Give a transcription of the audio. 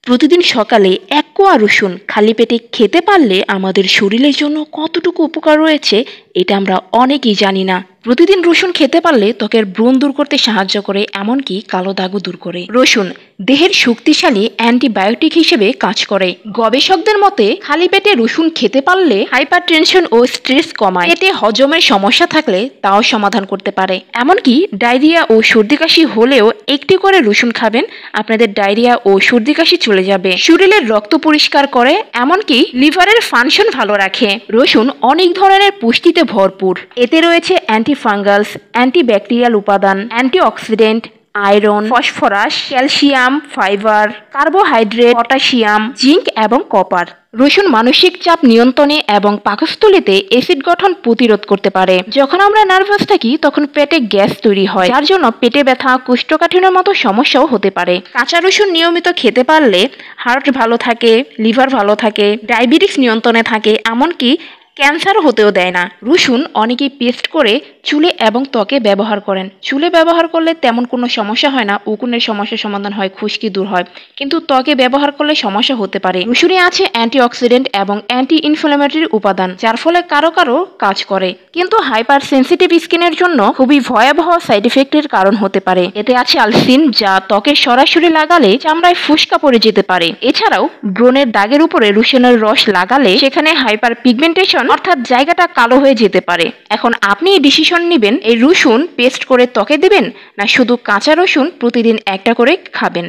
প্রতিদিন সকালে এক কোয়া রসুন খালি পেটে খেতে পারলে আমাদের শরীরের জন্য কতটুকু উপকার রয়েছে এটা আমরা অনেকেই জানি না। প্রতিদিন রসুন খেতে পারলে ত্বকের ব্রণ দূর করতে সাহায্য করে, এমনকি কালো দাগও দূর করে। রসুন দেহের শক্তিশালী অ্যান্টিবায়োটিক হিসেবে কাজ করে। গবেষকদের মতে খালি পেটে রসুন খেতে পারলে হাইপার টেনশন ও স্ট্রেস কমায়। পেটে হজমের সমস্যা থাকলে তাও সমাধান করতে পারে। এমনকি ডায়রিয়া ও সর্দি কাশি হলেও একটি করে রসুন খাবেন, আপনাদের ডায়রিয়া ও সর্দি কাশি চলে যাবে। শরীরের রক্ত পরিষ্কার করে, এমনকি লিভারের ফাংশন ভালো রাখে। রসুন অনেক ধরনের পুষ্টিতে ভরপুর। এতে রয়েছে অ্যান্টিফাঙ্গালস, অ্যান্টিব্যাকটেরিয়াল উপাদান, antioxidant, iron, phosphorus, calcium, fibre, carbohydrate, potassium, zinc এবং কপার। রসুন মানসিক চাপ নিয়ন্ত্রণে এবং পাকস্থলীতে অ্যাসিড গঠন প্রতিরোধ করতে পারে। যখন আমরা নার্ভাস থাকি তখন পেটে গ্যাস তৈরি হয়, যার জন্য পেটে ব্যথা, কোষ্ঠকাঠিন্যের মতো সমস্যাও হতে পারে। কাঁচা রসুন নিয়মিত খেতে পারলে হার্ট ভালো থাকে, লিভার ভালো থাকে, ডায়াবেটিস নিয়ন্ত্রণে থাকে, এমনকি ক্যান্সারও হতেও দেয় না। রসুন অনেকেই পেস্ট করে চুলে এবং ত্বকে ব্যবহার করেন। চুলে ব্যবহার করলে তেমন কোনো সমস্যা হয় না, উকুনের সমস্যার সমাধান হয়, খুশকি দূর হয়, কিন্তু ত্বকে ব্যবহার করলে সমস্যা হতে পারে। রসুনে আছে অ্যান্টিঅক্সিডেন্ট এবং অ্যান্টি ইনফ্লামেটরি উপাদান, যার ফলে কারো কারো কাজ করে, কিন্তু হাইপার সেন্সিটিভ স্কিনের জন্য খুবই ভয়াবহ সাইড এফেক্টের কারণ হতে পারে। এতে আছে আলসিন, যা ত্বকে সরাসরি লাগালে চামড়ায় ফুসকা পড়ে যেতে পারে। এছাড়াও ব্রণের দাগের উপরে রসুনের রস লাগালে সেখানে হাইপার পিগমেন্টেশন অর্থাৎ জায়গাটা কালো হয়ে যেতে পারে। এখন আপনি ডিসিশন নেবেন, এই রসুন পেস্ট করে ত্বকে দেবেন না শুধু কাঁচা রসুন প্রতিদিন একটা করে খাবেন।